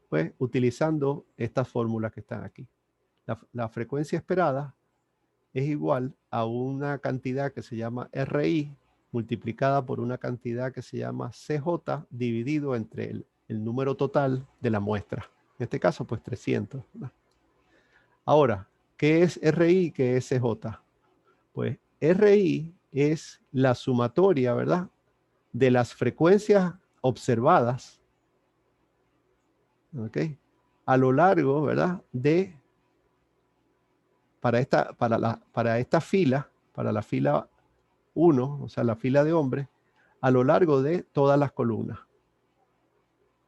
Pues utilizando estas fórmulas que están aquí. La frecuencia esperada es igual a una cantidad que se llama RI multiplicada por una cantidad que se llama CJ dividido entre el número total de la muestra. En este caso, pues 300. ¿No? Ahora, ¿qué es RI y qué es CJ? Pues RI es la sumatoria, ¿verdad?, de las frecuencias observadas, ¿ok?, a lo largo, ¿verdad?, para esta fila, para la fila 1, o sea, la fila de hombres, a lo largo de todas las columnas.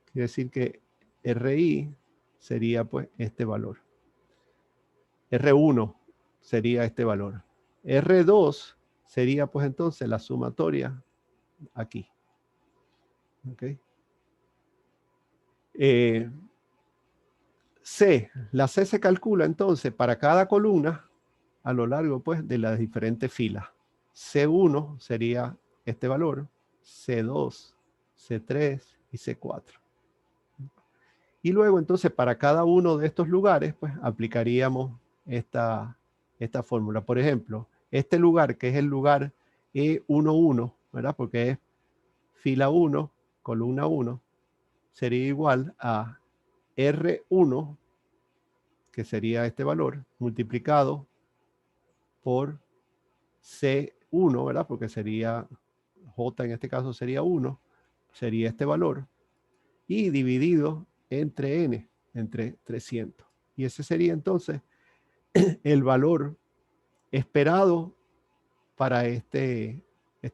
Quiere decir que RI sería pues este valor. R1 sería este valor. R2 sería pues entonces la sumatoria aquí. ¿Ok? La C se calcula entonces para cada columna a lo largo pues de las diferentes filas. C1 sería este valor, C2, C3 y C4. Y luego entonces para cada uno de estos lugares pues aplicaríamos esta fórmula. Por ejemplo, este lugar que es el lugar E11, ¿verdad? Porque es fila 1, columna 1, sería igual a R1, que sería este valor, multiplicado por C1, ¿verdad? Porque sería, J en este caso sería 1, sería este valor, y dividido entre N, entre 300. Y ese sería entonces el valor esperado para este es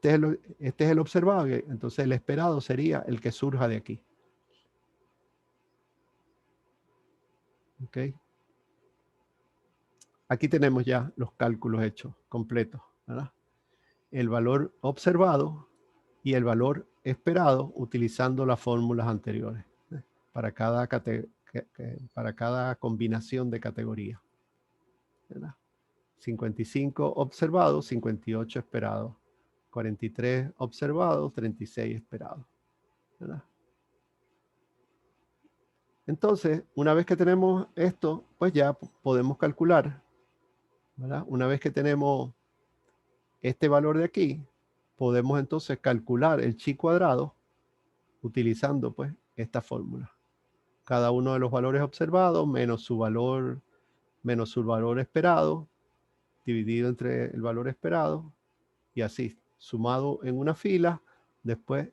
el observado, entonces el esperado sería el que surja de aquí. ¿Ok? Aquí tenemos ya los cálculos hechos, completos, ¿verdad? El valor observado y el valor esperado utilizando las fórmulas anteriores para cada combinación de categorías. 55 observados, 58 esperados. 43 observados, 36 esperados. ¿Verdad? Entonces, una vez que tenemos esto, pues ya podemos calcular, ¿verdad? Una vez que tenemos este valor de aquí, podemos entonces calcular el chi cuadrado utilizando pues esta fórmula. Cada uno de los valores observados menos su valor esperado, dividido entre el valor esperado, y así, sumado en una fila, después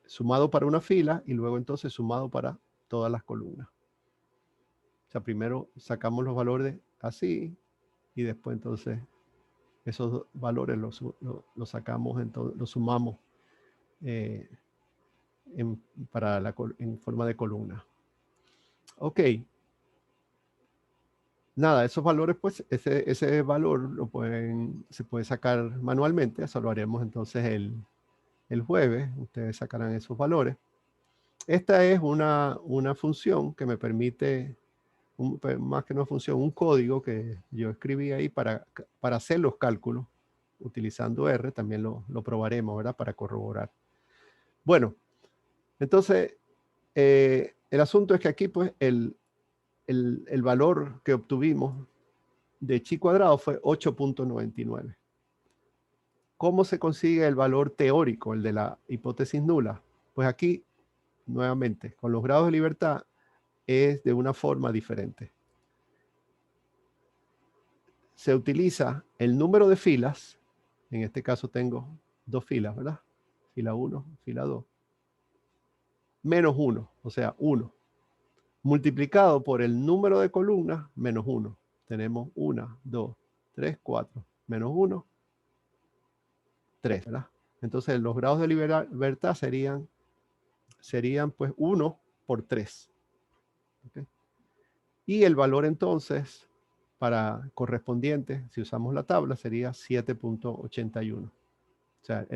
sumado para una fila y luego entonces sumado para todas las columnas. O sea, primero sacamos los valores así y después entonces esos valores los sacamos, entonces los sumamos en forma de columna. Ok. Nada, esos valores, pues, ese valor se puede sacar manualmente. Eso lo haremos entonces el jueves. Ustedes sacarán esos valores. Esta es una función que me permite, más que una función, un código que yo escribí ahí para hacer los cálculos utilizando R. También lo probaremos, ¿verdad? Para corroborar. Bueno, entonces, el asunto es que aquí, pues, el valor que obtuvimos de chi cuadrado fue 8.99. ¿Cómo se consigue el valor teórico, el de la hipótesis nula? Pues aquí, nuevamente, con los grados de libertad es de una forma diferente. Se utiliza el número de filas. En este caso tengo 2 filas, ¿verdad? Fila 1, fila 2. Menos 1, o sea, 1. Multiplicado por el número de columnas menos 1. Tenemos 1, 2, 3, 4. Menos 1, 3, ¿verdad? Entonces los grados de libertad serían pues 1 por 3. ¿Okay? Y el valor entonces para correspondiente, si usamos la tabla, sería 7.81. O sea,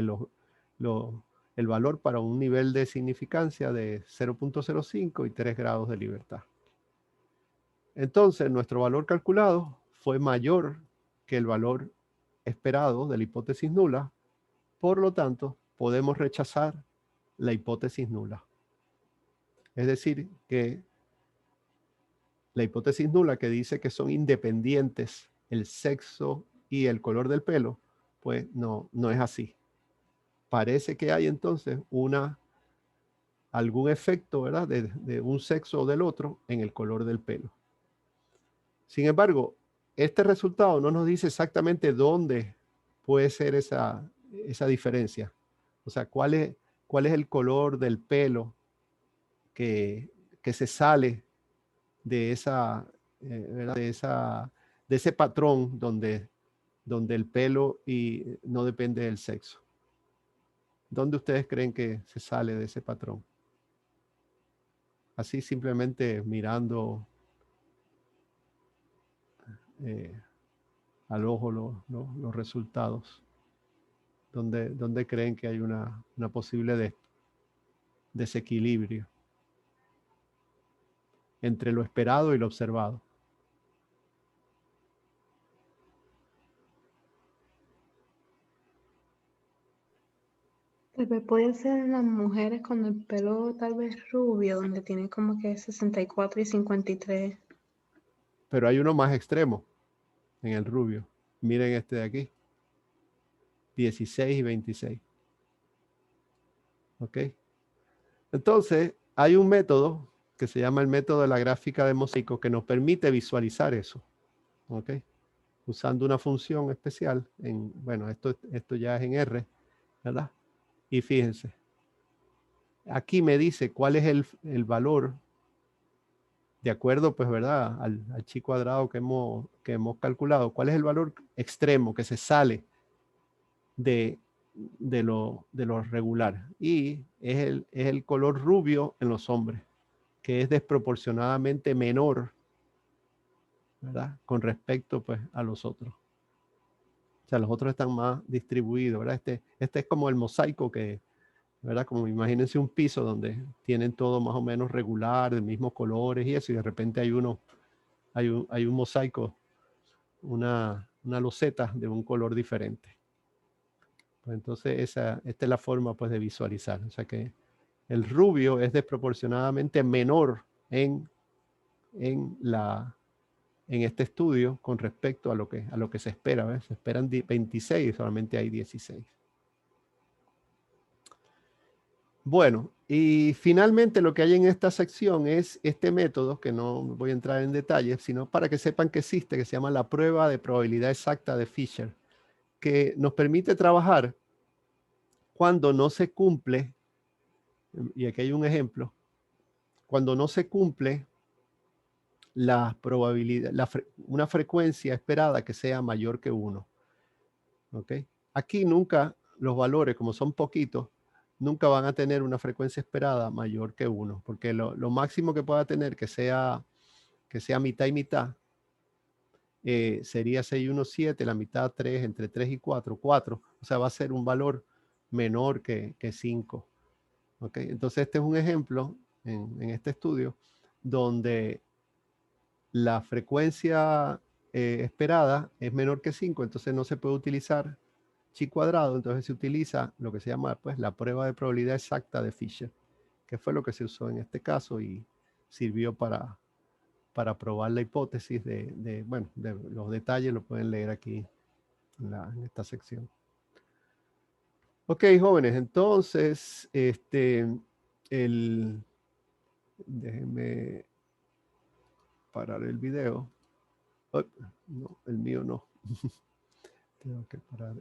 el valor para un nivel de significancia de 0.05 y 3 grados de libertad. Entonces, nuestro valor calculado fue mayor que el valor esperado de la hipótesis nula. Por lo tanto, podemos rechazar la hipótesis nula. Es decir, que la hipótesis nula que dice que son independientes el sexo y el color del pelo, pues no es así. Parece que hay entonces algún efecto, ¿verdad? De un sexo o del otro en el color del pelo. Sin embargo, este resultado no nos dice exactamente dónde puede ser esa diferencia. O sea, cuál es el color del pelo que se sale de ese patrón donde el pelo no depende del sexo. ¿Dónde ustedes creen que se sale de ese patrón? Así simplemente mirando al ojo los resultados. ¿Dónde creen que hay una posible desequilibrio entre lo esperado y lo observado? Tal vez puede ser en las mujeres con el pelo tal vez rubio, donde tienen como que 64 y 53. Pero hay uno más extremo en el rubio. Miren este de aquí. 16 y 26. ¿Ok? Entonces, hay un método que se llama el método de la gráfica de mosaico que nos permite visualizar eso. ¿Ok? Usando una función especial. Bueno, esto ya es en R, ¿verdad? Y fíjense. Aquí me dice cuál es el valor de acuerdo, pues, ¿verdad? Al chi cuadrado que hemos calculado. ¿Cuál es el valor extremo que se sale de lo regular? Y es el color rubio en los hombres, que es desproporcionadamente menor, ¿verdad? Con respecto, pues, a los otros. O sea, los otros están más distribuidos, ¿verdad? Este es como el mosaico que, ¿verdad? Como imagínense un piso donde tienen todo más o menos regular, de mismos colores y eso, y de repente hay un mosaico, una loseta de un color diferente. Pues entonces esta es la forma, pues, de visualizar. O sea que el rubio es desproporcionadamente menor en este estudio con respecto a lo que se espera. ¿Ves? Se esperan 26 y solamente hay 16. Bueno, y finalmente lo que hay en esta sección es este método, que no voy a entrar en detalles, sino para que sepan que existe, que se llama la prueba de probabilidad exacta de Fisher, que nos permite trabajar cuando no se cumple, y aquí hay un ejemplo, cuando no se cumple la probabilidad, una frecuencia esperada que sea mayor que 1. ¿Ok? Aquí nunca los valores, como son poquitos, nunca van a tener una frecuencia esperada mayor que 1, porque lo máximo que pueda tener que sea mitad y mitad, sería 6 y 1, 7, la mitad 3, entre 3 y 4, 4. O sea, va a ser un valor menor que 5. ¿Ok? Entonces este es un ejemplo en este estudio donde la frecuencia esperada es menor que 5, entonces no se puede utilizar chi cuadrado, entonces se utiliza lo que se llama pues la prueba de probabilidad exacta de Fisher, que fue lo que se usó en este caso y sirvió para probar la hipótesis de los detalles lo pueden leer aquí en esta sección. Ok, jóvenes, entonces, déjenme parar el video. Oh, no, el mío no. Tengo que parar